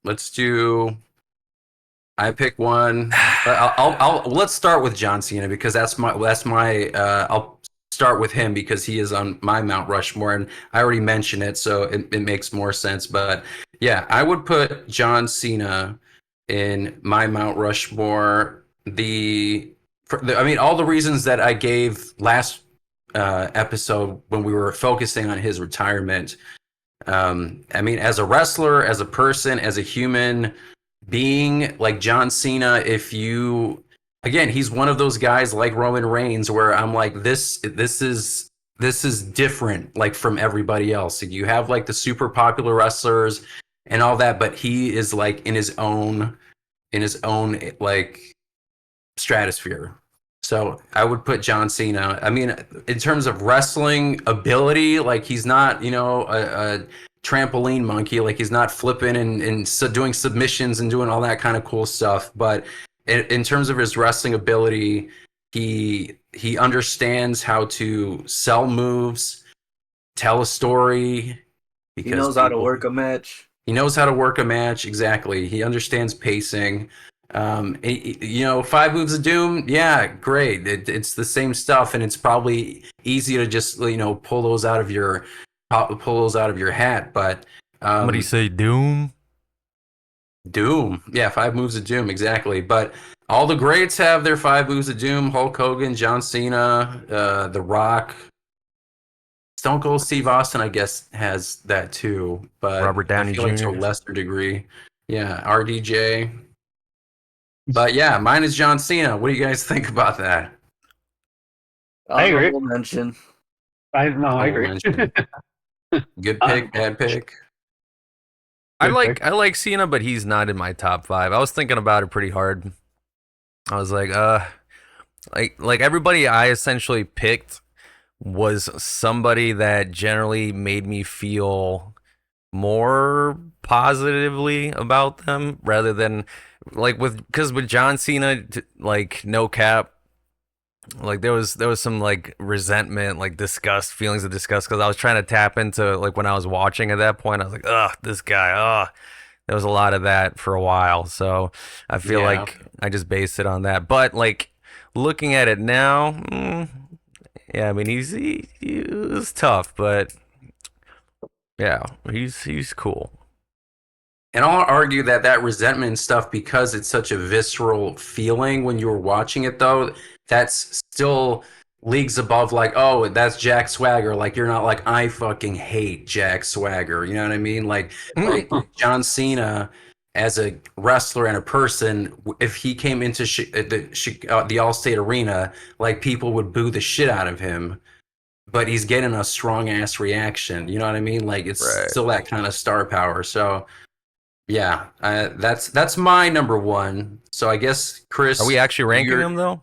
let's do. I pick one. Let's start with John Cena because that's my. I'll start with him because he is on my Mount Rushmore, and I already mentioned it, so it makes more sense. But yeah, I would put John Cena in my Mount Rushmore. I mean, all the reasons that I gave last episode when we were focusing on his retirement. I mean, as a wrestler, as a person, as a human being, like John Cena, if you again, he's one of those guys like Roman Reigns where I'm like this is different like from everybody else. You have like the super popular wrestlers and all that, but he is like in his own like stratosphere. So I would put John Cena. I mean, in terms of wrestling ability, like he's not, a trampoline monkey. Like he's not flipping and doing submissions and doing all that kind of cool stuff. But in terms of his wrestling ability, he understands how to sell moves, tell a story, He because knows how to people work a match. he knows how to work a match. Exactly. He understands pacing. 5 moves of doom. Yeah, great. It's the same stuff, and it's probably easy to just pull those out of your hat. But Somebody say Doom. Doom. Yeah, 5 moves of doom. Exactly. But all the greats have their 5 moves of doom. Hulk Hogan, John Cena, The Rock, Stone Cold Steve Austin, I guess, has that too, but Robert I Downey feel like to a Jr. lesser degree. Yeah, RDJ. But yeah, mine is John Cena. What do you guys think about that? I agree. Honorable mention. I Honorable agree. mention. Good pick, bad pick. I Good like pick. I like Cena, but he's not in my top 5. I was thinking about it pretty hard. I was like everybody I essentially picked was somebody that generally made me feel more positively about them rather than like because with John Cena, like no cap, like there was some like resentment, like disgust, feelings of disgust because I was trying to tap into like when I was watching at that point, I was like, ugh, this guy, ugh. There was a lot of that for a while, so I feel Yeah. like I just based it on that. But like looking at it now, yeah, I mean he was tough, but yeah, he's cool. And I'll argue that resentment and stuff, because it's such a visceral feeling when you're watching it, though, that's still leagues above, like, oh, that's Jack Swagger. Like, you're not like, I fucking hate Jack Swagger. You know what I mean? Like John Cena as a wrestler and a person, if he came into the Allstate Arena, like, people would boo the shit out of him. But he's getting a strong ass reaction. You know what I mean? Like, it's Right. still that kind of star power. So yeah, that's my number one. So I guess Are we Chris, actually ranking you're them though?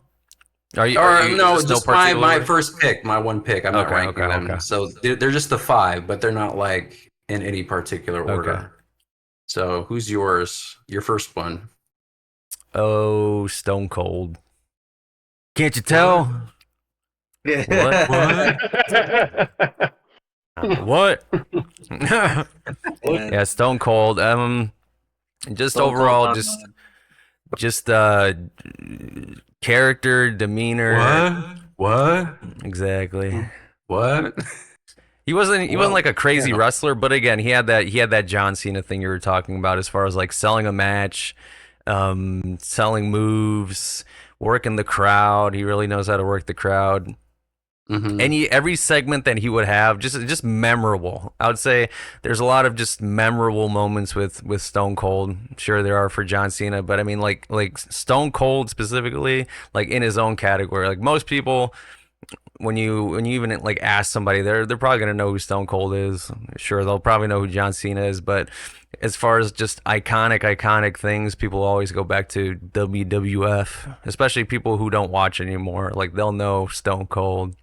Are you no, is this no just my particular? first pick, my one pick. I'm not Okay, ranking okay, them. okay, So they're just the five, but they're not like in any particular okay. order. So who's yours? Your first one? Oh, Stone Cold. Can't you tell? What? What? Yeah, Stone Cold. Just Stone Cold overall, on just character, demeanor. What? Exactly. What? He wasn't Well, like a crazy yeah. wrestler, but again, he had that John Cena thing you were talking about as far as like selling a match, selling moves, working the crowd. He really knows how to work the crowd. Mhm. Every segment that he would have just memorable. I would say there's a lot of just memorable moments with Stone Cold. Sure there are for John Cena, but I mean like Stone Cold specifically, like in his own category. Like most people, when you even like ask somebody, they're probably gonna know who Stone Cold is. Sure, they'll probably know who John Cena is, but as far as just iconic things, people always go back to WWF, especially people who don't watch anymore. Like they'll know Stone Cold.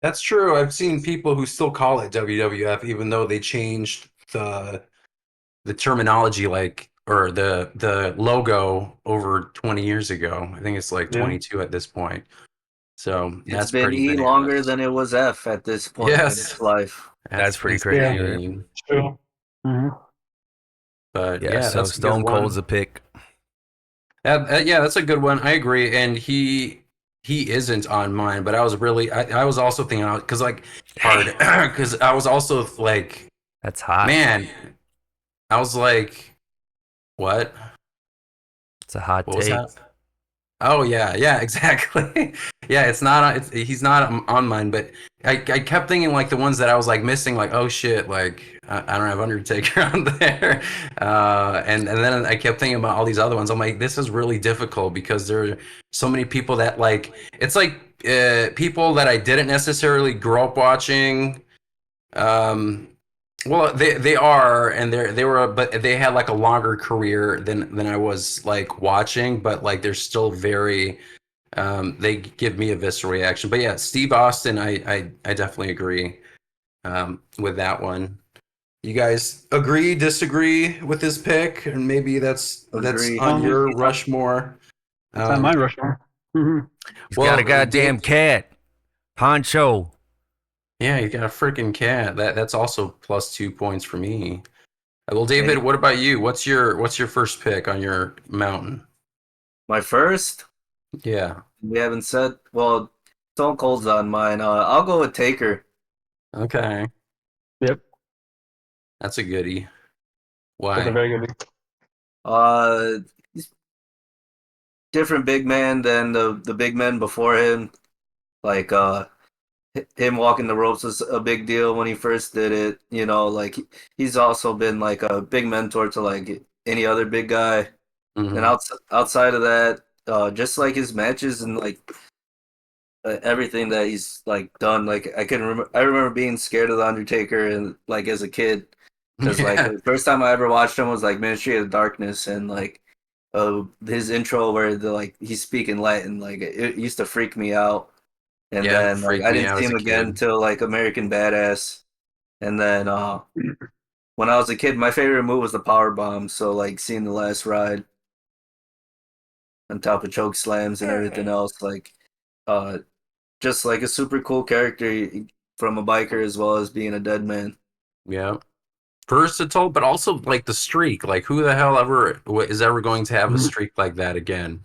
That's true. I've seen people who still call it WWF, even though they changed the terminology, like, or the logo over 20 years ago. I think it's like Yeah. 22 at this point. So It's that's been pretty E longer bananas. than it was F at this point in Yes. its life. That's pretty insane. crazy. True. Mhm. But Yeah, yeah, so that's a good Stone Cold's one. a pick. Yeah, that's a good one. I agree, and he isn't on mine. But I was also thinking because like hard because I was also like, That's hot. man, I was like, what? It's a hot What was take. that? Oh yeah, exactly. Yeah, it's not. He's not on mine, but I kept thinking like the ones that I was like missing, like oh shit, like I don't have Undertaker on there, and then I kept thinking about all these other ones. I'm like, this is really difficult because there are so many people that like it's like people that I didn't necessarily grow up watching. Um, well, they are, and they were, but they had like a longer career than I was like watching, but like they're still very they give me a visceral reaction. But yeah, Steve Austin, I definitely agree with that one. You guys agree, disagree with this pick, and maybe that's Agree. on your It's on, Rushmore. it's on my Rushmore. Mhm. He's got Well, a goddamn Dave, cat. Poncho. yeah, you got a freaking cat. That's also plus 2 points for me. Well, David, Hey, what about you? What's your first pick on your mountain? my first. Yeah. We haven't said. Well, Stone Cold's on mine. I'll go with Taker. Okay. Yep, That's a goodie. that's a Why? very good pick. He's different big man than the big men before him. Like him walking the ropes was a big deal when he first did it. You know, like he's also been like a big mentor to like any other big guy. And Hmm. outside of that, just like his matches and like everything that he's like done, like I remember being scared of the Undertaker and like as a kid, because like Yeah. the first time I ever watched him was like Ministry of Darkness and like his intro where the like he's speaking Latin, like it used to freak me out. And Yeah, it then like freaked I me didn't out see as him a again kid. until like American Badass. And then when I was a kid, my favorite move was the power bomb. So like seeing the last ride on top of choke slams and everything else, like uh just like a super cool character from a biker as well as being a dead man. Yeah. Versatile, but also like the streak. Like who the hell ever is ever going to have a Mhm. streak like that again?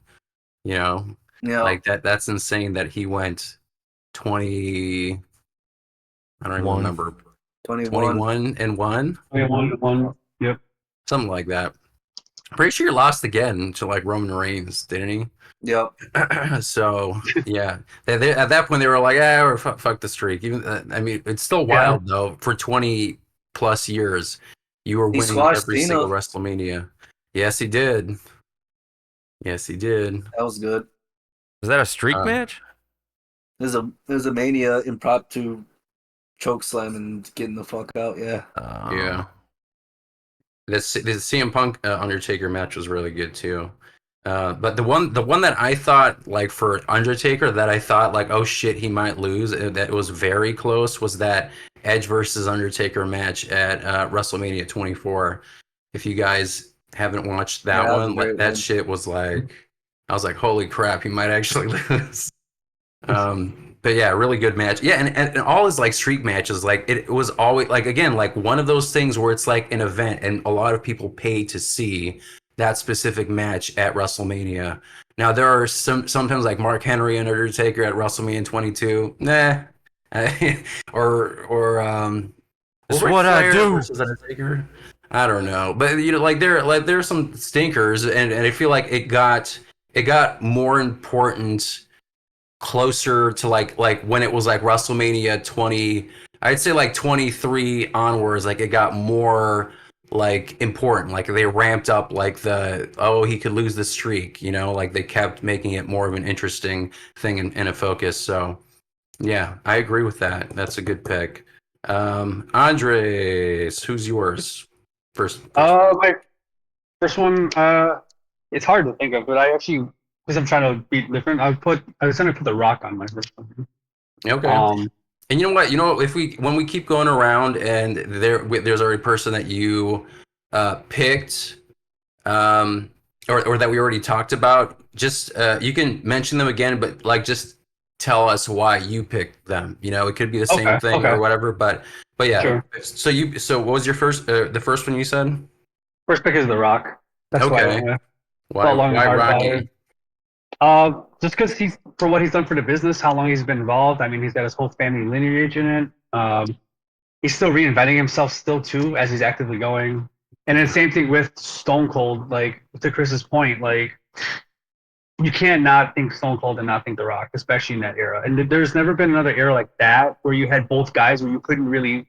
You know, You know, like that's insane that he went 20, I don't even One. remember, 21. 21 and one, We have one. Yep. something like that. Pretty sure he lost again to like Roman Reigns, didn't he? Yep. So yeah, at that point they were like, "Ah, or fuck the streak." Even I mean, it's still Yeah. wild though. For 20 plus years, you were He winning squashed every single Cena. WrestleMania. Yes, he did. Yes, he did. That was good. Was that a streak Uh, match? There's a Mania impromptu choke slam and getting the fuck out. Yeah. yeah, the CM Punk Undertaker match was really good too. But the one that I thought like for Undertaker that I thought like oh shit he might lose that was very close was that Edge versus Undertaker match at WrestleMania 24. If you guys haven't watched Yeah, that that was a one, like great that one. shit was like I was like holy crap he might actually lose. But yeah, really good match. Yeah, and all his like streak matches, like it was always like again, like one of those things where it's like an event and a lot of people pay to see that specific match at WrestleMania. Now there are sometimes like Mark Henry and Undertaker at WrestleMania 22. Nah. or It's Ric what I Flair do. versus Undertaker. I don't know. But you know, like there's some stinkers and I feel like it got more important closer to like when it was like WrestleMania 20, I'd say like 23 onwards, like it got more like important. Like they ramped up like the oh he could lose the streak, you know, like they kept making it more of an interesting thing and a focus. So yeah, I agree with that. That's a good pick. Andres, who's yours? First one. My first one. It's hard to think of, but I actually, because I'm trying to be different, I was gonna put The Rock on my first one. Okay. Um. And you know what? You know, if we when we keep going around and there's already a person that you picked, um, or that we already talked about, just you can mention them again, but like just tell us why you picked them. You know, it could be the same Okay. thing Okay. or whatever, but yeah. Sure. So what was your first the first one you said? First pick is The Rock. That's why I Okay. went with. Why Thought long and why hard about it. Rocky? Just because he's for what he's done for the business, how long he's been involved. I mean, he's got his whole family lineage in it. He's still reinventing himself still too as he's actively going. And then same thing with Stone Cold. Like to Chris's point, like you can't not think Stone Cold and not think The Rock, especially in that era. And there's never been another era like that where you had both guys where you couldn't really,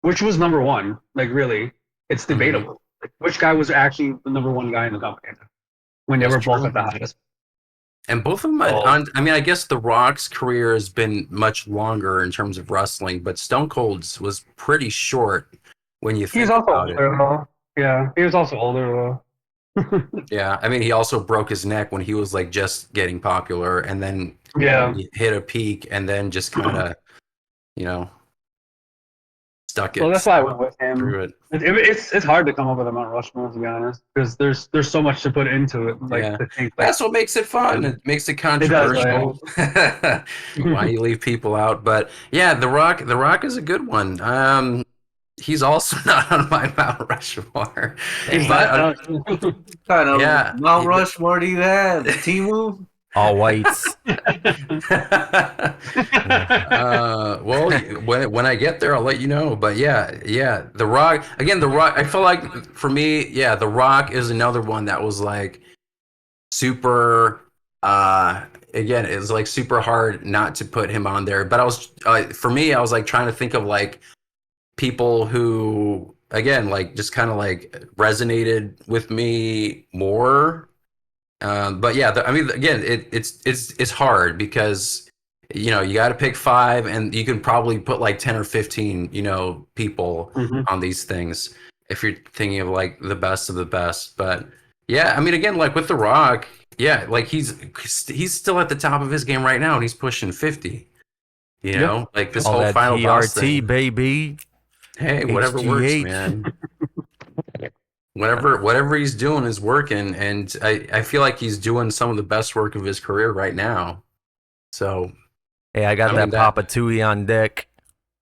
which was number one. Like really, it's debatable. Like, which guy was actually the number one guy in the company when they That's were both true. at the highest. And both of them, I mean, I guess The Rock's career has been much longer in terms of wrestling, but Stone Cold's was pretty short when you He's think also about it. older though. Yeah, he was also older though. Yeah, I mean, he also broke his neck when he was like just getting popular, and then Yeah. he hit a peak, and then just kind of, you know, stuck So it that's why I went with through him. it. It's hard to come up with a Mount Rushmore to be honest, because there's so much to put into it. Like Yeah, to think like that's what makes it fun. It makes it it does. controversial. Why you leave people out? But yeah, The Rock is a good one. He's also not on my Mount Rushmore, He's but not- Kind of yeah, Mount Rushmore do you have? Timu? All whites. well, when I get there, I'll let you know. But yeah, The Rock again. The Rock. I feel like for me, yeah, The Rock is another one that was like super. Again, it's like super hard not to put him on there. But I was for me, I was like trying to think of like people who again like just kind of like resonated with me more. But yeah, I mean, again, it's hard because you know you got to pick five, and you can probably put like 10 or 15, you know, people Mhm. on these things if you're thinking of like the best of the best. But yeah, I mean, again, like with The Rock, yeah, like he's still at the top of his game right now, and he's pushing 50. You Yep. know, like this All whole that final boss TRT, thing. baby. Hey, whatever works, HGH. man. Whatever he's doing is working, and I feel like he's doing some of the best work of his career right now. So Hey, I got I that mean, Papa Tui on deck.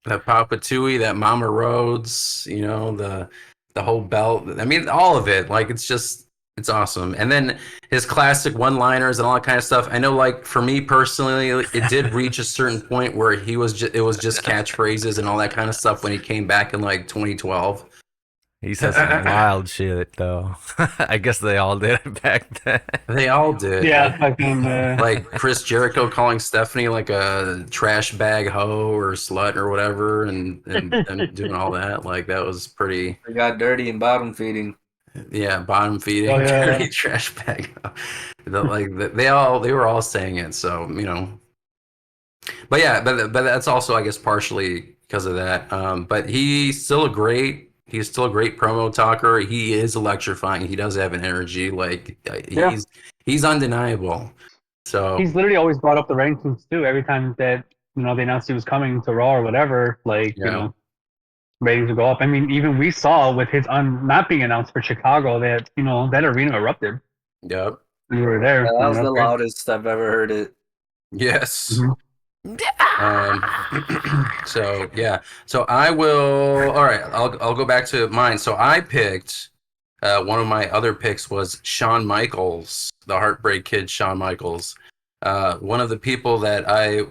that Papa Tui, that Mama Rhodes, you know, the whole belt. I mean, all of it. Like it's awesome. And then his classic one-liners and all that kind of stuff. I know, like for me personally, it did reach a certain point where it was just catchphrases and all that kind of stuff when he came back in like 2012. He said some wild shit, though. I guess they all did it back then. They all did. Yeah, fucking. Like Chris Jericho calling Stephanie like a trash bag hoe or slut or whatever, and doing all that. Like that was pretty. They got dirty and bottom feeding. Yeah, bottom feeding, Oh, yeah. dirty trash bag. They were all saying it. So you know. But yeah, but that's also I guess partially because of that. But he's still a great promo talker. He is electrifying. He does have an energy. Like Yeah. he's undeniable. So He's literally always brought up the rankings too. Every time that they announced he was coming to Raw or whatever, like yeah, ratings would go up. I mean, even we saw with his not being announced for Chicago that that arena erupted. yep, We were there. Yeah, that was That's the great. loudest I've ever heard it. yes. Mhm. So yeah, so I will. All right, I'll go back to mine. So I picked. One of my other picks was Shawn Michaels, the Heartbreak Kid, Shawn Michaels. One of the people that I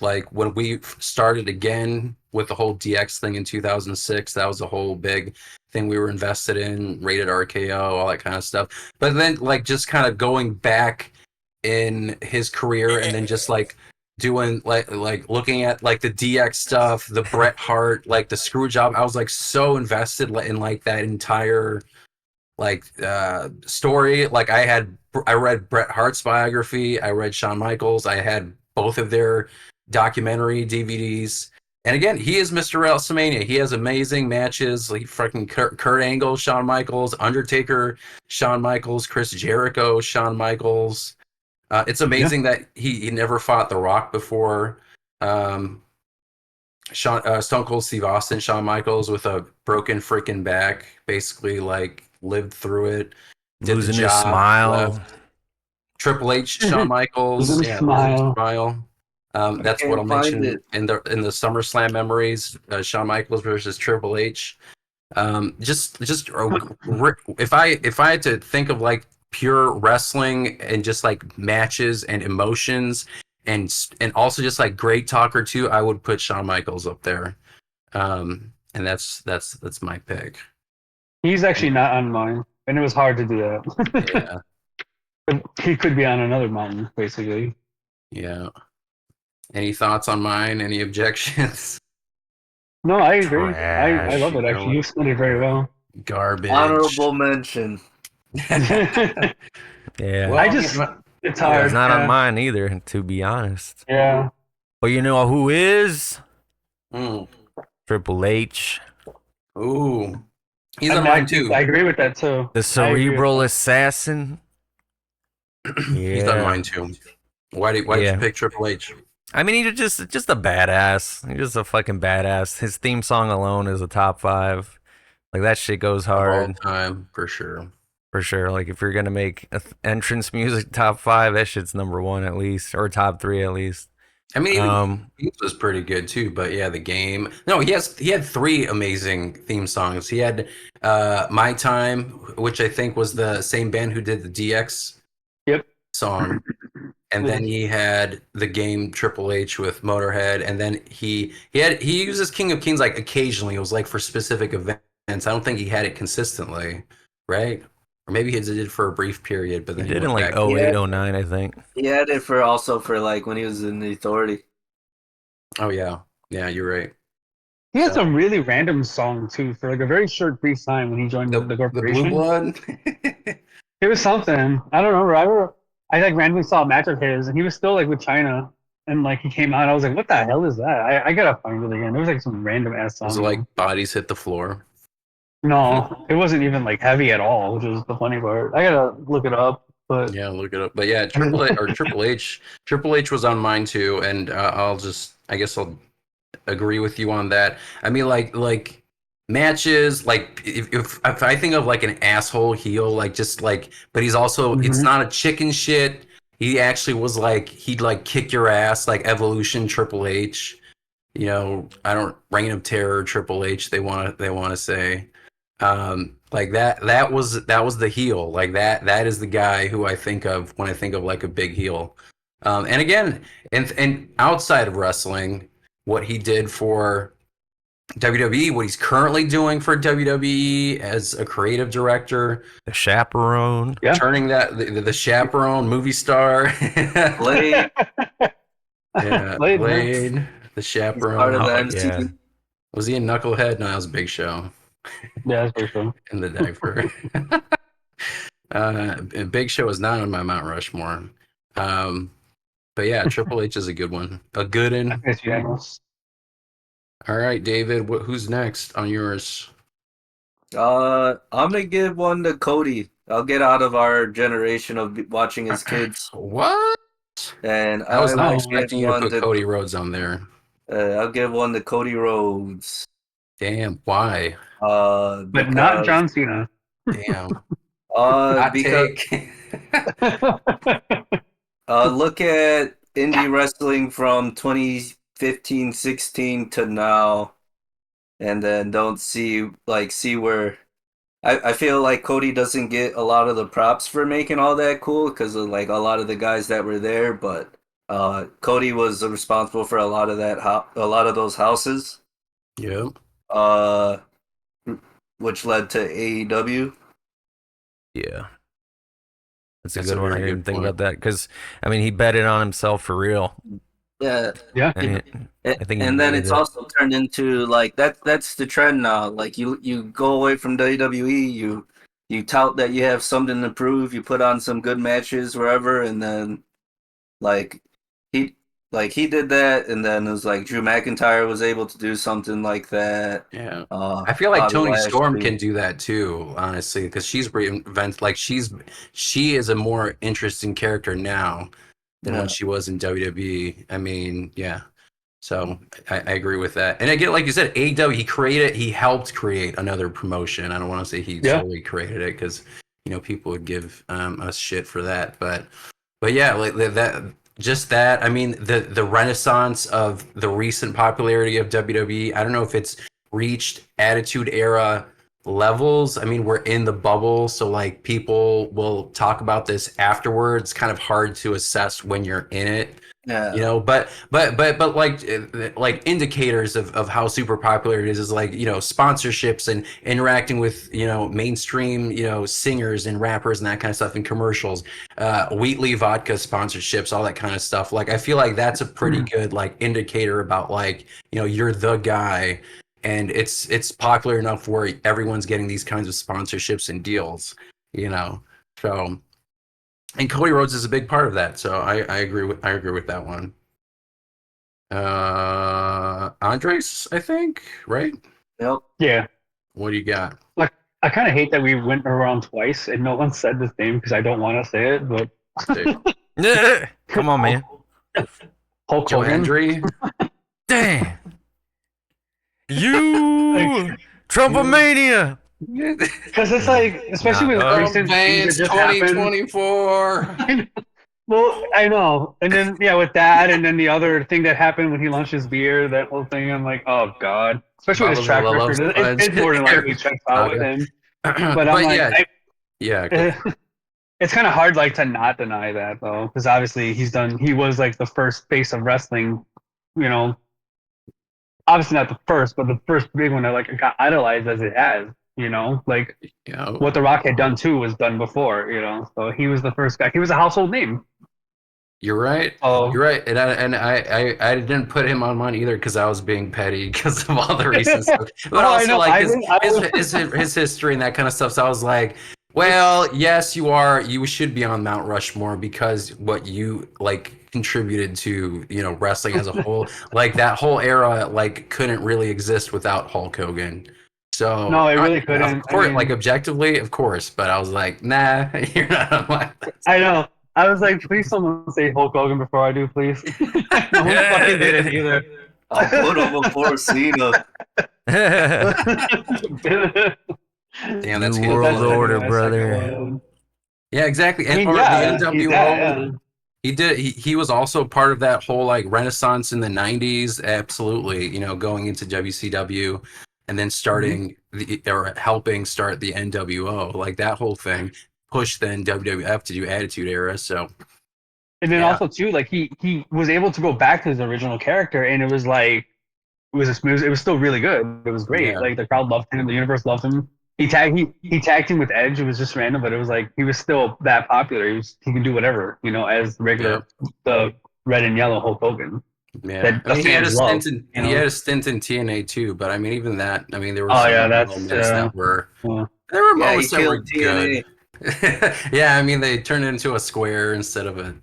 like when we started again with the whole DX thing in 2006. That was a whole big thing we were invested in, rated RKO, all that kind of stuff. But then, like, just kind of going back in his career and then just like doing like looking at like the DX stuff, the Bret Hart, like the screw job. I was like so invested in like that entire like story. Like I read Bret Hart's biography, I read Shawn Michaels, I had both of their documentary DVDs. And again, he is Mr. WrestleMania. He has amazing matches. Like fucking Kurt Angle, Shawn Michaels, Undertaker, Shawn Michaels, Chris Jericho, Shawn Michaels. It's amazing that he never fought The Rock before. Stone Cold Steve Austin, Shawn Michaels with a broken freaking back, basically like lived through it, did Losing the his job, smile. left. Triple H, Shawn Michaels, Losing his yeah, smile. losing his smile. That's what can't I'll find mention it. in the SummerSlam memories. Shawn Michaels versus Triple H. If I had to think of like pure wrestling and just like matches and emotions and also just like great talker too, I would put Shawn Michaels up there. And that's my pick. He's actually not on mine, and it was hard to do that. Yeah, He could be on another mountain, basically. yeah. Any thoughts on mine? Any objections? No, I agree. I Trash. love it. Actually, you explained it very well. Garbage. Honorable mention. I Yeah. just, it's Yeah, hard. He's not on Yeah. mine either, to be honest. Yeah. But you know who is? Mm. Triple H, Ooh, he's I on mean, mine too. I agree with that too. the I agree with cerebral that. assassin. He's on Yeah. mine too. Why did you Yeah. pick Triple H? I mean, he's just a badass. He's just a fucking badass. His theme song alone is a top 5. Like that shit goes Of all hard time, for sure. for sure. Like if you're gonna make entrance music top 5, that shit's number 1 at least, or top 3 at least. I mean, even Um, he was pretty good too. But yeah, the game. No, he had 3 amazing theme songs. He had "My Time," which I think was the same band who did the DX Yep. song, and then he had the game Triple H with Motorhead, and then he uses King of Kings like occasionally. It was like for specific events. I don't think he had it consistently, right? Or maybe he did it for a brief period, but he then did he in went like back. 08, 09, I think. He had it for also for like when he was in the Authority. Oh yeah, yeah, you're right. He had So- some really random song too for like a very short brief time when he joined the The corporation. Blue Blood. It was something. I don't remember. I like randomly saw a match of his, and he was still like with China, and like he came out. I was like, "What the hell is that?" I gotta find it again. It was like some random ass song. Was it like bodies hit the floor? No, it wasn't even like heavy at all, which is the funny part. I gotta look it up, but Yeah, look it up. But yeah, Triple H was on mine too, and I guess I'll agree with you on that. I mean, like matches, like if I think of like an asshole heel, like just like, but he's also it's Mhm. not a chicken shit. He actually was like he'd like kick your ass, like Evolution Triple H. You know, I don't Reign of Terror Triple H. They want to say. Like that was the heel. Like that is the guy who I think of when I think of like a big heel. And again, and outside of wrestling, what he did for WWE, what he's currently doing for WWE as a creative director, The chaperone. Yeah. turning that the chaperone movie star, Blade, yeah, Blade, Blade, the he's chaperone. part of the Oh, MC. yeah. Was he in Knucklehead? No, that was Big Show yeah, that's pretty cool. in the diaper. Big Show is not on my Mount Rushmore. But yeah, Triple H is a good one. A good one. Yes, yeah. All right, David, who's next on yours? I'm gonna give one to Cody. I'll get out of our generation of watching his kids, What? and I was not will expecting you give to one put Cody Rhodes on there. I'll give one to Cody Rhodes. Damn, why? But not Because, John Cena. Damn. Hot because take. look at indie wrestling from 2015, 16 to now, and then don't see where I feel like Cody doesn't get a lot of the props for making all that cool because of like a lot of the guys that were there, but Cody was responsible for a lot of a lot of those houses, Yep. which led to AEW. Yeah. That's a That's good a one. I very didn't good think point. about that because, I mean, he betted on himself for real. Yeah, Yeah. And I think he and then needed it's it. also turned into like that's the trend now. Like you go away from WWE, you tout that you have something to prove, you put on some good matches wherever, and then like he he did that, and then it was like Drew McIntyre was able to do something like that. Yeah. I feel like Bobby Tony Storm Lashley. can do that too, honestly, because she's reinvent like she is a more interesting character now than when Yeah. she was in WWE. I mean, yeah. So I agree with that. And again, like you said, AEW, he helped create another promotion. I don't want to say he Yeah. solely created it because people would give us shit for that, but yeah, like that. Just that. I mean, the renaissance of the recent popularity of WWE. I don't know if it's reached Attitude Era levels. I mean, we're in the bubble, so like people will talk about this afterwards. Kind of hard to assess when you're in it. You Yeah. know, but like indicators of how super popular it is like, you know, sponsorships and interacting with, you know, mainstream, you know, singers and rappers and that kind of stuff in commercials, Wheatley vodka sponsorships, all that kind of stuff. Like I feel like that's a pretty good like indicator about like, you know, you're the guy, and it's popular enough where everyone's getting these kinds of sponsorships and deals, you know. So, and Cody Rhodes is a big part of that. So I agree with that one. Andres, I think, right? Yep. Yeah. What do you got? Like, I kind of hate that we went around twice and no one said this name because I don't want to say it, but Come on, man. Hulk Joe Hogan. Hendry? Damn. You Trumpomania. Because it's like, especially with Nah, recent things that just happened. 2024. Well, I know. And then, yeah, with that, and then the other thing that happened when he launched his beer, that whole thing, I'm like, oh, God. Especially with his track record. It's more than likely checks out with him. But I'm like, yeah, yeah. it's kind of hard, like, to not deny that, though. Because obviously he was, like, the first face of wrestling, you know. Obviously not the first, but the first big one that, like, got idolized as it has, you know. Like, Yeah. what The Rock had done, too, was done before, you know. So he was the first guy. He was a household name. You're right. Oh. You're right. And I didn't put him on mine either because I was being petty because of all the recent stuff. But also like his history and that kind of stuff. So I was like, well, yes, you should be on Mount Rushmore because what you like contributed to, you know, wrestling as a whole. Like that whole era like couldn't really exist without Hulk Hogan. So No, it really couldn't. Of course, I mean, like objectively, of course, but I was like, nah, you're not on my list. I know. I was like, please someone say Hulk Hogan before I do, please. No one fucking did it either. I'll put him before Cena. Damn, that's New good. World Order, brother. Yeah, exactly. I And mean, or yeah, the he's NWO, that, yeah. he was also part of that whole like renaissance in the 90s. Absolutely, you know, going into WCW and then starting or helping start the NWO, like that whole thing pushed then WWF to do Attitude Era. So And then yeah. also too, like he was able to go back to his original character, and it was like it was still really good. It was great. Yeah. Like the crowd loved him, the universe loved him. He tagged him with Edge. It was just random, but it was like he was still that popular. He could do whatever, you know, as regular the red and yellow Hulk Hogan. Yeah, That I mean, he had a stint in TNA too, but I mean, even that, I mean, there were Oh some yeah, that's moments that were yeah. there were Yeah, he moments that were killed TNA. good. Yeah, I mean, they turned it into a square instead of a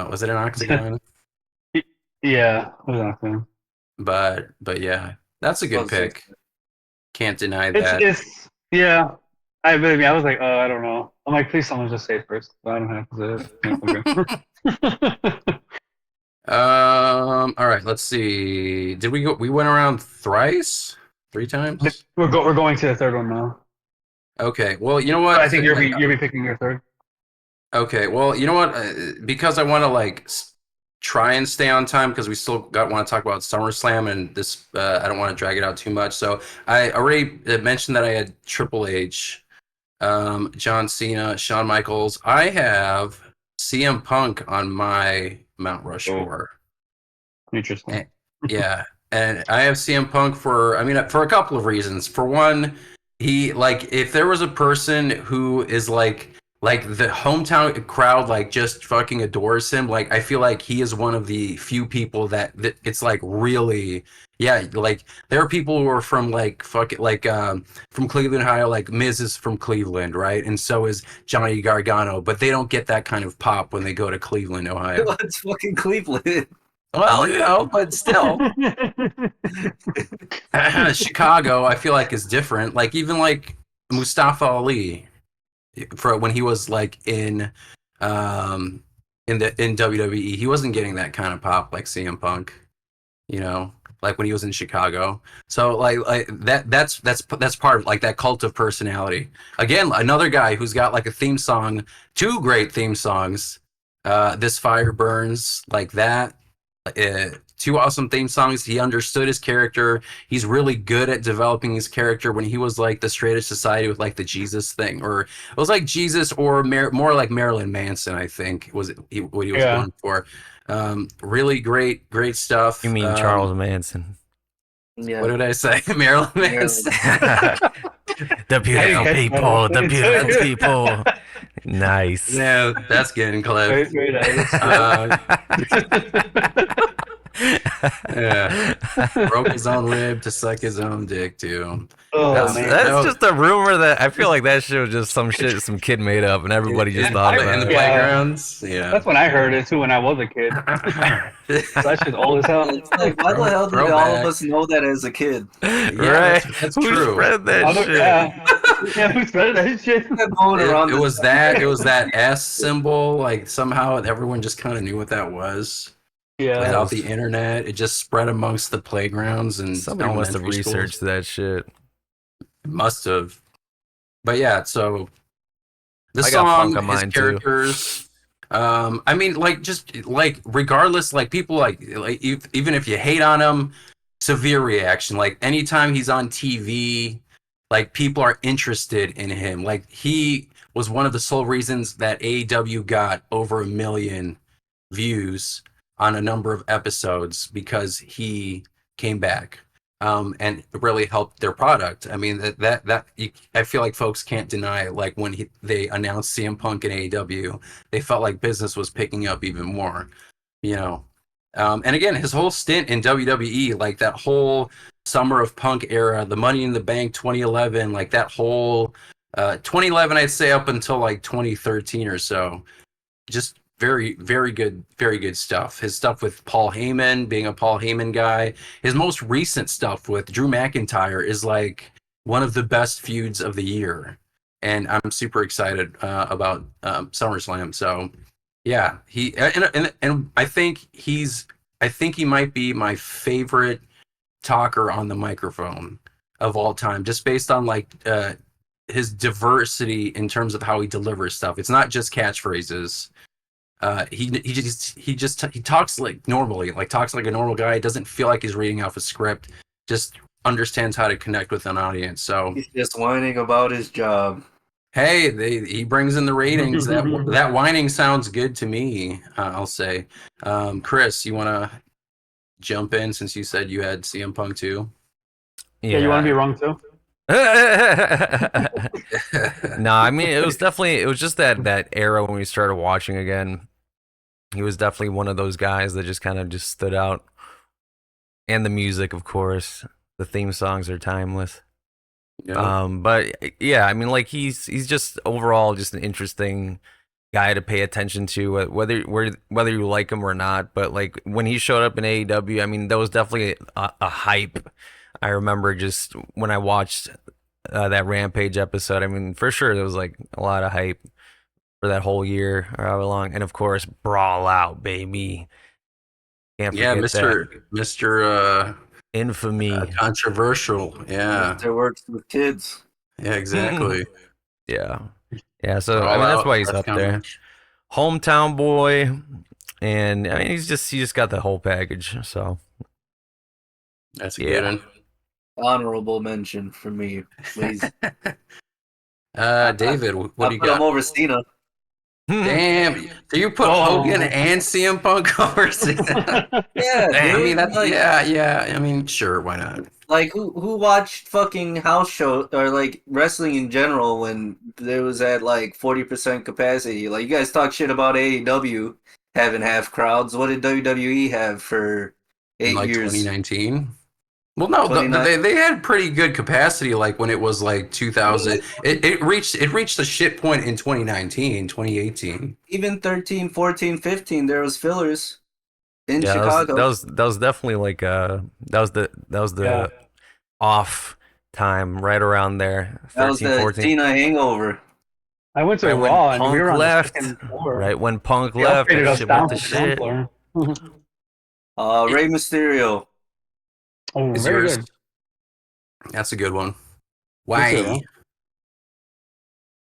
was it an octagon? Yeah, exactly. But yeah, that's a good Well, pick. Can't deny that. It's yeah. I believe me. I was like, I don't know. I'm like, please, someone just say it first. So I don't have to say it. Okay. All right, let's see. Did we go? We went around thrice, 3 times. We're going to the third one now. Okay. Well, you know what? I think you'll be picking your third. Okay. Well, you know what? Because I want to like try and stay on time because we still want to talk about SummerSlam and this. I don't want to drag it out too much. So I already mentioned that I had Triple H, John Cena, Shawn Michaels. I have CM Punk on my Mount Rushmore. Interesting. Yeah, and I have CM Punk for a couple of reasons. For one, he like if there was a person who is like the hometown crowd like just fucking adores him, like I feel like he is one of the few people that it's like really like there are people who are from like from Cleveland, Ohio, like Miz is from Cleveland, right? And so is Johnny Gargano, but they don't get that kind of pop when they go to Cleveland, Ohio. It's fucking Cleveland. Well, you know, but still. Chicago, I feel like is different. Like even like Mustafa Ali, for when he was like in WWE, he wasn't getting that kind of pop like CM Punk, you know, like when he was in Chicago. So like that's part of like that cult of personality. Again, another guy who's got like a theme song, 2 great theme songs. This Fire Burns, like that. 2 awesome theme songs. He understood his character. He's really good at developing his character. When he was like the Straight Edge Society with like the Jesus thing, or it was like Jesus or more like Marilyn Manson, I think was what he was Yeah. going for. Really great stuff. You mean Charles Manson? Yeah. What did I say? Marilyn Manson. The beautiful catch people, that. the beautiful people. Nice. Yeah, that's getting clever. Very nice. Yeah, broke his own rib to suck his own dick too. Oh, That's- man. That's just a rumor that I feel like that shit was just some shit some kid made up and everybody just thought in about the it. Yeah. playgrounds. Yeah. That's when I heard it too when I was a kid. So that shit's old as hell. It's like, why the hell did all Throwback. of us know that as a kid? Right? that's Who true. spread that shit? Yeah, who spread that shit? Going around It this- was that S symbol. Like somehow everyone just kind of knew what that was. Yeah. Without the internet, it just spread amongst the playgrounds and Somebody must have elementary schools. researched that shit. Must have. But yeah, so the I got song, Punk on his mine, too. characters. I mean, like, just like regardless, like people like even if you hate on him, severe reaction. Like anytime he's on TV, like people are interested in him. Like he was one of the sole reasons that AEW got over 1 million views on a number of episodes, because he came back and really helped their product. I mean, I feel like folks can't deny, like when they announced CM Punk in AEW, they felt like business was picking up even more, you know. And again, his whole stint in WWE, like that whole Summer of Punk era, the Money in the Bank 2011, like that whole 2011, I'd say up until like 2013 or so, just very good stuff. His stuff with Paul Heyman, being a Paul Heyman guy, his most recent stuff with Drew McIntyre is like one of the best feuds of the year, and I'm super excited about SummerSlam. So yeah, he and I think he might be my favorite talker on the microphone of all time, just based on like his diversity in terms of how he delivers stuff. It's not just catchphrases. He talks like normally, like talks like a normal guy. Doesn't feel like he's reading off a script. Just understands how to connect with an audience. So He's just whining about his job. hey, he brings in the ratings. That whining sounds good to me. I'll say. Chris, you want to jump in since you said you had CM Punk too? Yeah, you want to be wrong too? No, I mean it was just that era when we started watching again. He was definitely one of those guys that just kind of just stood out. And the music, of course. The theme songs are timeless. Yeah. But yeah, I mean, like he's just overall just an interesting guy to pay attention to, whether you like him or not. But like when he showed up in AEW, I mean, that was definitely a hype. I remember just when I watched that Rampage episode. I mean, for sure there was like a lot of hype for that whole year or however long. And of course, Brawl Out, baby. Can't Yeah, forget Mr. Infamy. Controversial. Yeah. That works with kids. Yeah, exactly. Yeah. Yeah, so All I mean that's out, why he's Breath up there. Country. Hometown boy. And I mean he just got the whole package. So That's a Yeah. good one. Honorable mention for me, please. David, what do you I put him got? over Cena. Damn, do you put Oh. Hogan and CM Punk over Cena? Yeah, I dude, mean, that's like, yeah. I mean, sure, why not? like who watched fucking house show or like wrestling in general when there was at like 40% capacity? Like you guys talk shit about AEW having half crowds. What did WWE have for In 8 like years? 2019. Well, no, 29. they had pretty good capacity. Like when it was like 2000, it reached a shit point in 2019, 2018. Even 13, 14, 15, there was fillers in yeah, Chicago. that was definitely like that was the Yeah. off time right around there. That was 13, the 14. Cena hangover. I went to Right when Raw and we Punk were on left. the second floor. Right when Punk They left, upgraded that us shit down went to to the ground shit. floor. Rey Mysterio. Oh, Is very yours? good. That's a good one. That's it, Why?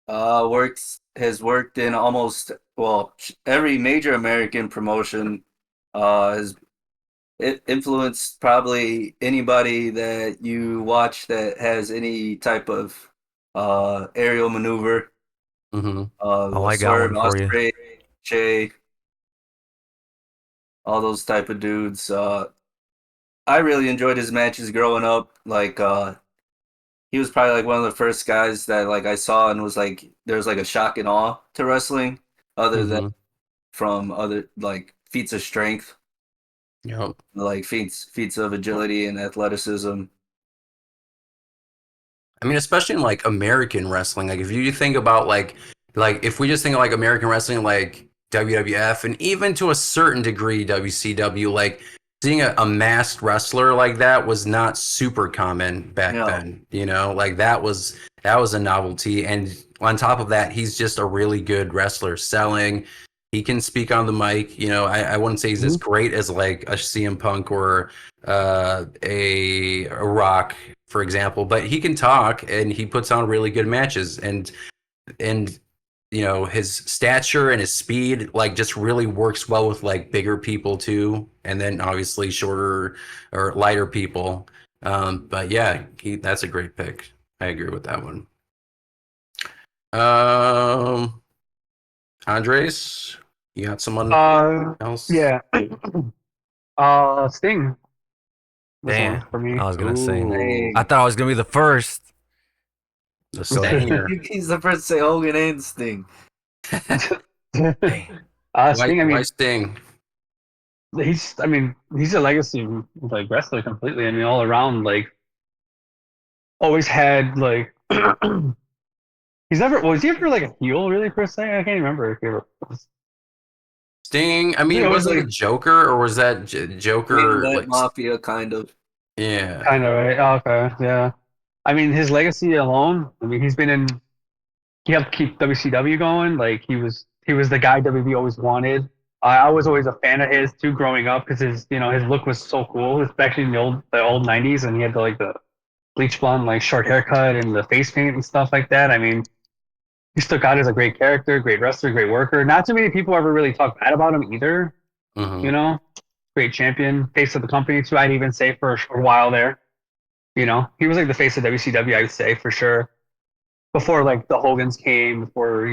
huh? Has worked in almost every major American promotion. Has it influenced probably anybody that you watch that has any type of aerial maneuver. Hmm. Oh, I got Swerve, one for you. Osprey, Jay, all those type of dudes. I really enjoyed his matches growing up. Like he was probably like one of the first guys that like I saw and was like there was like a shock and awe to wrestling, other than Hmm. from other like feats of strength, Yep. like feats of agility and athleticism. I mean, especially in like American wrestling, like if you think about like if we just think of like American wrestling, like WWF, and even to a certain degree WCW, like seeing a masked wrestler like that was not super common back No, then. You know, like that was a novelty, and on top of that, he's just a really good wrestler. Selling, he can speak on the mic. You know, I wouldn't say he's as Mhm. great as like a CM Punk or a Rock, for example, but he can talk and he puts on really good matches, and you know his stature and his speed like just really works well with like bigger people too, and then obviously shorter or lighter people. But yeah, that's a great pick. I agree with that one. Um, Andres, you got someone Uh, else? yeah. Sting was the one Damn, for me. I was gonna say. Ooh, I dang. thought I was gonna be the first. the Dang. Stinger. He's the first to say Hogan and Sting. Damn. Why? Sting. I Why mean, Sting? he's a legacy like wrestler completely. I mean, all around, like always had like he's never was he ever like a heel really per se? I can't remember if he ever was. Sting. I He mean, always was it the like Joker or was that Joker Greenlit like? Mafia, kind of. Yeah. kind of right. Oh, okay, yeah. I mean, his legacy alone. I mean, he helped keep WCW going. Like he was the guy WB always wanted. I was always a fan of his too growing up because his look was so cool, especially in the old '90s, and he had the bleach blonde like short haircut and the face paint and stuff like that. I mean, he stuck out as a great character, great wrestler, great worker. Not too many people ever really talk bad about him either. Hmm. You know, great champion, face of the company too. I'd even say for a while there. He was like the face of WCW. I would say for sure before like the Hogans came, before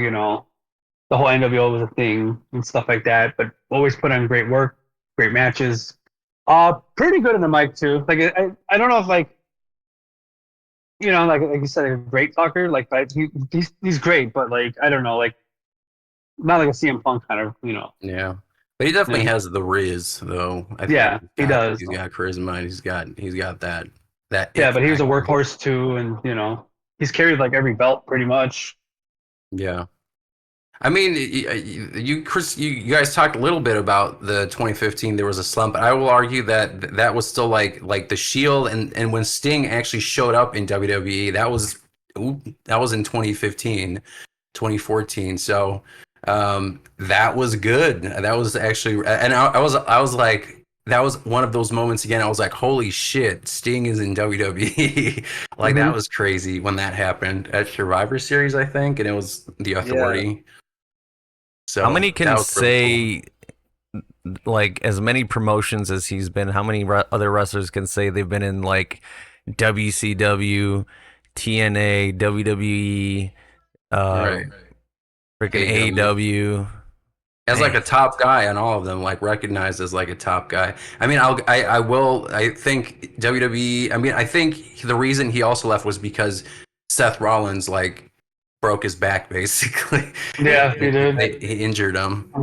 the whole NWO was a thing and stuff like that. But always put on great work, great matches. Pretty good in the mic too. Like I don't know if like like you said, a great talker. Like but he's great, but like I don't know, like not like a CM Punk kind of Yeah. But he definitely yeah has the Riz, though. I think yeah he does he's got charisma. And he's got that yeah. it But he was a factor. workhorse too, and he's carried like every belt pretty much. Yeah. I mean, you Chris, you guys talked a little bit about the 2015. There was a slump, but I will argue that that was still like the Shield, and when Sting actually showed up in WWE, that was in 2015, 2014. So that was good. That was actually, and I was like, that was one of those moments again. I was like, holy shit, Sting is in WWE. Like that Hmm. was crazy when that happened at Survivor Series, I think, and it was the Yeah, Authority. How So many that can was really cool. say like as many promotions as he's been? How many other wrestlers can say they've been in like WCW, TNA, WWE, uh, Right. freaking AEW. AEW? As like Dang. a top guy on all of them, like recognized as like a top guy. I mean, I think WWE, I mean, I think the reason he also left was because Seth Rollins like broke his back basically. Yeah, he did. He injured him.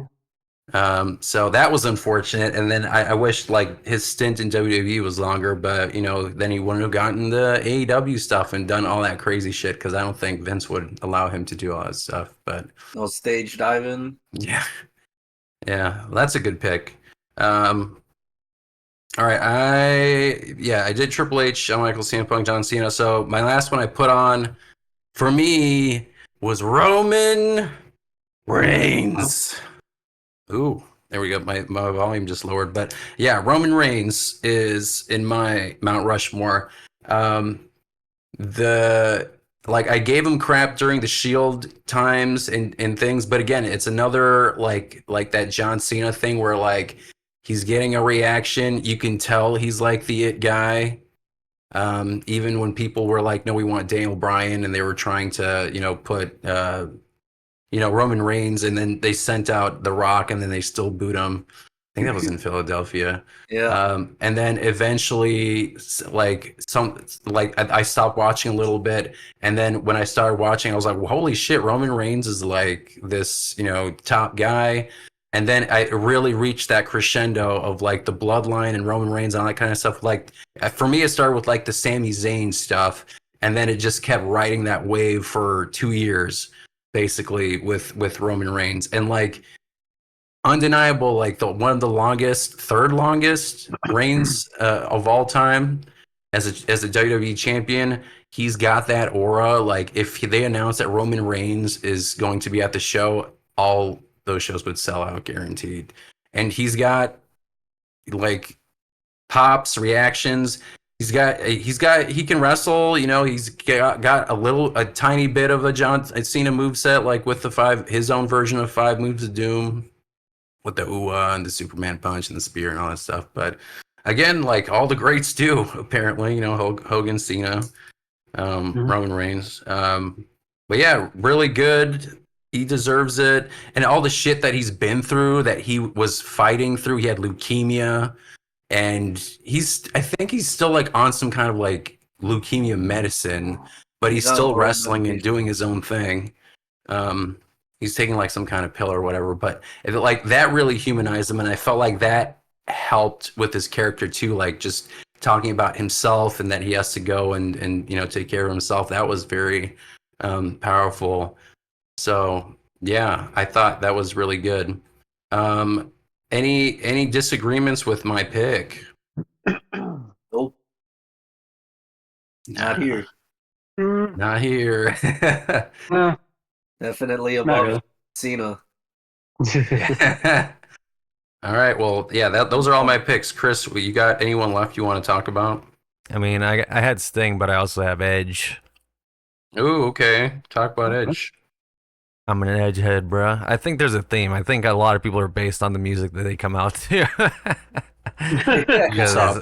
So that was unfortunate. And then I wish like his stint in WWE was longer, but then he wouldn't have gotten the AEW stuff and done all that crazy shit because I don't think Vince would allow him to do all that stuff. But no stage diving. yeah, yeah, that's a good pick. Um, all right, I did Triple H, Shawn Michaels, CM Punk, John Cena. So my last one I put on for me was Roman Reigns. Ooh, there we go. My volume just lowered, but yeah, Roman Reigns is in my Mount Rushmore. Um, the like I gave him crap during the Shield times and things, but again, it's another like that John Cena thing where like He's getting a reaction. You can tell he's like the it guy. Even when people were like, "No, we want Daniel Bryan," and they were trying to, put Roman Reigns, and then they sent out The Rock, and then they still boot him. I think that was in Philadelphia. Yeah. And then eventually, I stopped watching a little bit, and then when I started watching, I was like, well, "Holy shit, Roman Reigns is like this, top guy." And then I really reached that crescendo of like the bloodline and Roman Reigns and all that kind of stuff. Like for me, it started with like the Sami Zayn stuff, and then it just kept riding that wave for 2 years, basically with Roman Reigns, and like undeniable, like the one of the third longest reigns of all time as a WWE champion. He's got that aura. Like if they announce that Roman Reigns is going to be at the show, all those shows would sell out guaranteed. And he's got like pops, reactions. He can wrestle, he's got a tiny bit of a John Cena moveset, like with his own version of 5 Moves of Doom, with the and the Superman punch and the spear and all that stuff. But again, like all the greats do, apparently, Hogan, Cena, Roman Reigns. But yeah, really good. He deserves it. And all the shit that he's been through, that he was fighting through. He had leukemia, and I think he's still like on some kind of like leukemia medicine, but he's still wrestling and doing his own thing. He's taking like some kind of pill or whatever, but like that really humanized him, and I felt like that helped with his character too, like just talking about himself and that he has to go and take care of himself. That was very powerful. So yeah, I thought that was really good. Any disagreements with my pick? Nope. Not here. Not here. Definitely above Cena. All right. Well, yeah, those are all my picks. Chris, you got anyone left you want to talk about? I mean, I had Sting, but I also have Edge. Ooh, okay. Talk about Edge. I'm an Edge head, bruh. I think there's a theme. I think a lot of people are based on the music that they come out to. Because that's a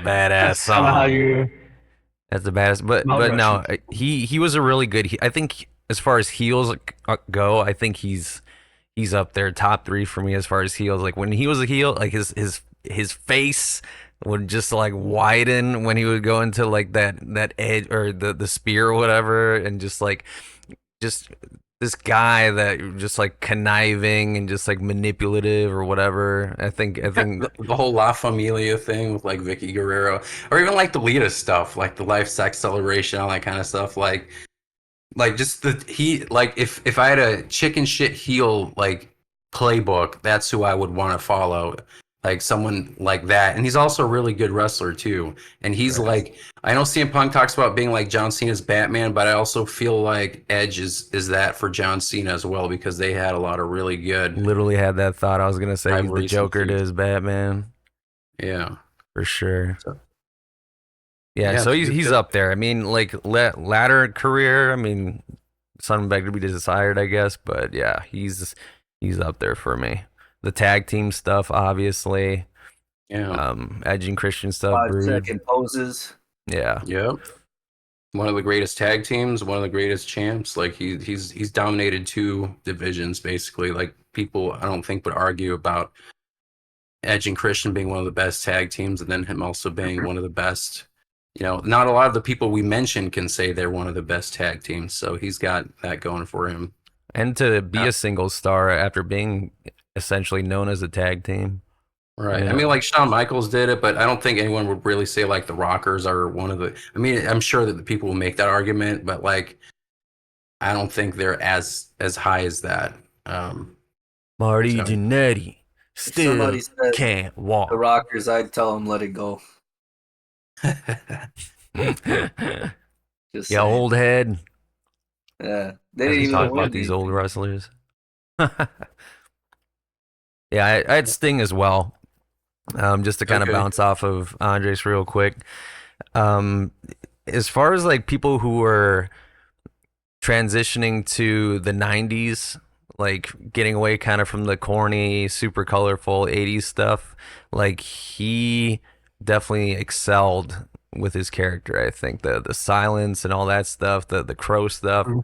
badass song. That's the baddest. But no, he was a really good. I think as far as heels go, I think he's up there, top 3 for me as far as heels. Like when he was a heel, like his face would just like widen when he would go into like that edge or the spear or whatever, and just this guy that just like conniving and just like manipulative or whatever. I think the whole La Familia thing with like Vicky Guerrero, or even like the Lita stuff, like the life, sex, celebration, all that kind of stuff. Like just if I had a chicken shit heel like playbook, that's who I would want to follow. Like someone like that. And he's also a really good wrestler too. And he's like, I know CM Punk talks about being like John Cena's Batman, but I also feel like Edge is that for John Cena as well, because they had a lot of really good. Literally had that thought. I was gonna say he's the Joker to his Batman. Yeah, for sure. So he's up there. I mean, like latter career. I mean, something back to be desired, I guess. But yeah, he's up there for me. The tag team stuff, obviously. Yeah. Edge and Christian stuff. 5-second poses. Yeah. Yep. One of the greatest tag teams, one of the greatest champs. Like he's dominated 2 divisions basically. Like people, I don't think would argue about Edge and Christian being one of the best tag teams, and then him also being one of the best. Not a lot of the people we mentioned can say they're one of the best tag teams. So he's got that going for him. And to be a single star after being essentially known as a tag team. Right. Yeah. I mean, like Shawn Michaels did it, but I don't think anyone would really say like the Rockers are one of the. I mean, I'm sure that the people will make that argument, but like, I don't think they're as high as that. Marty Jannetty still can't walk. The Rockers, I'd tell them let it go. Just old head. Yeah, they didn't even talk about these old wrestlers. Yeah, I had Sting as well. Just to kind of bounce off of Andres real quick. As far as like people who were transitioning to the 90s, like getting away kind of from the corny, super colorful 80s stuff. Like he definitely excelled with his character. I think the silence and all that stuff, the crow stuff, Mhm.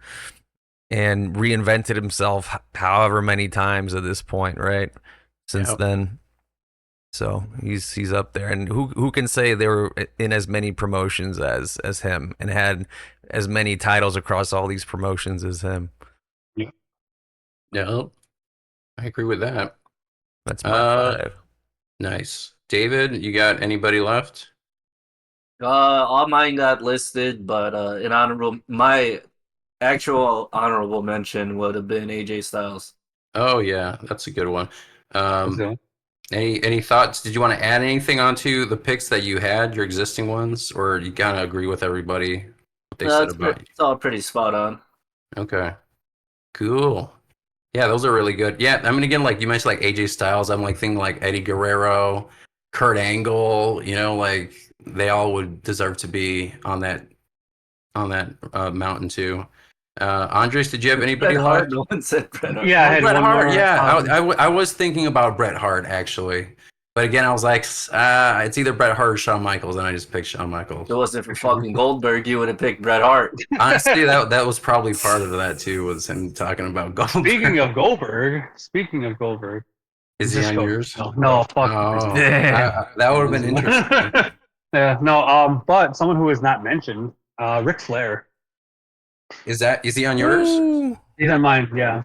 and reinvented himself however many times at this point, right? Since Yep. then. So he's up there, and who can say they were in as many promotions as him and had as many titles across all these promotions as him? Yeah, I agree with that. That's my Uh, 5. nice. David, you got anybody left? All mine got listed, but my actual honorable mention would have been AJ Styles. Oh yeah, that's a good one. So, Any thoughts? Did you want to add anything onto the picks that you had, your existing ones, or you kind of agree with everybody what they said about you? It's all pretty spot on. Okay, cool. Yeah, those are really good. Yeah, I mean, again, like you mentioned, like AJ Styles, I'm like thinking like Eddie Guerrero, Kurt Angle. You know, like they all would deserve to be on that mountain too. Andres, did you have anybody Bret Hart. left? No one said Bret Hart. yeah, I Oh, had Bret one Hart. more. Yeah, I was thinking about Bret Hart actually, but again, I was like, it's either Bret Hart or Shawn Michaels, and I just picked Shawn Michaels. If it wasn't for fucking Goldberg, you would have picked Bret Hart. Honestly, that was probably part of that too, was him talking about Goldberg. Speaking of Goldberg, Is he just on go. yours? No, fuck. Oh, Damn. that would have been interesting. Yeah, no. But someone who is not mentioned, Ric Flair. Is he on yours? Ooh. He's on mine. Yeah,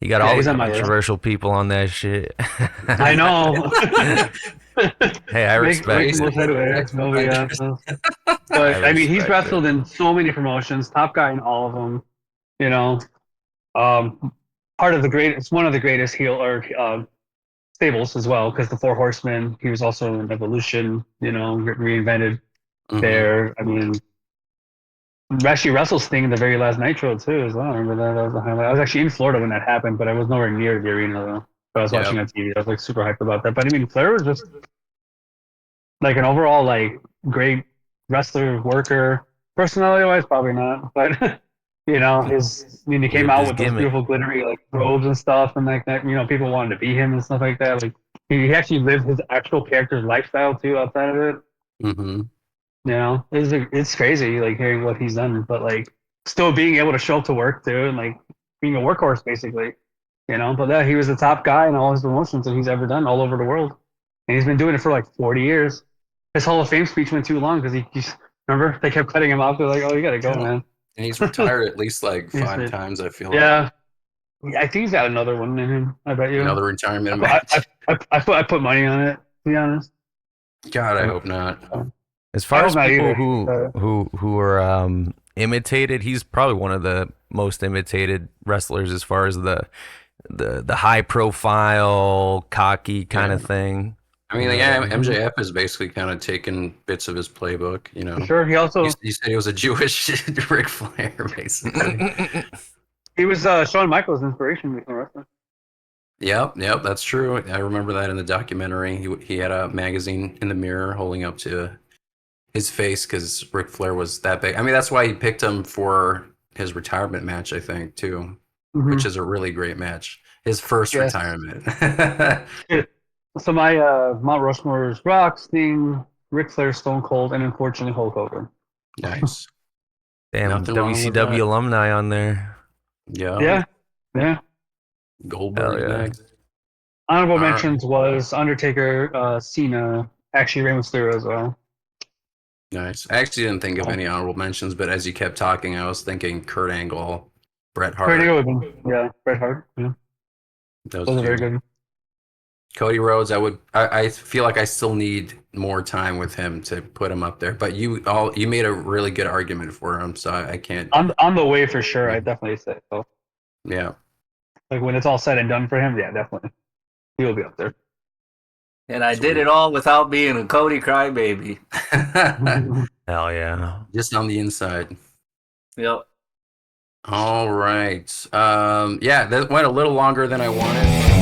You got Yeah, all he's the on my list. controversial people on that shit. I know. Hey, I respect Make it. most headway. That's No, fine. yeah. But I mean, he's respect wrestled in so many promotions. Top guy in all of them. You know, part of the great. It's one of the greatest heel or stables as well, because the Four Horsemen. He was also in Evolution. You know, reinvented Mhm. there. I mean, actually wrestled Sting in the very last Nitro too as well. I remember that. That was a highlight. I was actually in Florida when that happened, but I was nowhere near the arena though. But I was watching on TV. I was like super hyped about that. But I mean, Flair was just like an overall like great wrestler, worker. Personality wise, probably not. But you know, I mean, he came Lived out his with those gimmick. beautiful glittery like robes and stuff, and like that. You know, people wanted to be him and stuff like that. Like he actually lived his actual character's lifestyle too outside of it. Mhm. You know, it's crazy like hearing what he's done, but like still being able to show up to work too, and like being a workhorse basically. You know, but that he was the top guy in all his promotions that he's ever done all over the world, and he's been doing it for like 40 years. His Hall of Fame speech went too long because he's remember they kept cutting him off. They're like, "Oh, you gotta go, Yeah. man." And he's retired at least like He's 5 been- times. I feel like Yeah, I think he's got another one in him. I bet you. another retirement I, match. I put money on it. To be honest, God, I hope not. As I far hope as not people either. who are imitated, he's probably one of the most imitated wrestlers as far as the high profile, cocky kind of thing. I mean, You know yeah, what I mean? MJF has basically kind of taken bits of his playbook. You know, For sure. He also you said he was a Jewish Ric Flair, basically. he was Shawn Michaels' inspiration for wrestling. Yep, that's true. I remember that in the documentary. He had a magazine in the mirror holding up to his face because Ric Flair was that big. I mean, that's why he picked him for his retirement match, I think, too, which is a really great match. His first Yes. retirement. So my Mount Rushmore is Rock, Sting, Ric Flair, Stone Cold, and unfortunately Hulk Hogan. Nice. Damn, Nothing wrong with WCW that. alumni on there. Yeah. Goldberg Hell yeah. next. Honorable All right. mentions was Undertaker, Cena, actually Rey Mysterio as well. Nice. I actually didn't think of any honorable mentions, but as you kept talking, I was thinking Kurt Angle, Bret Hart. Kurt Angle, yeah, Bret Hart. Yeah, Those those are very two. good. Cody Rhodes, I feel like I still need more time with him to put him up there. But you made a really good argument for him, so I can't. On the way for sure. I definitely say so. Yeah. Like when it's all said and done for him, yeah, definitely he will be up there. And I Sweet. did it all without being a Cody crybaby. Hell yeah. Just on the inside. Yep. All right. Yeah, that went a little longer than I wanted.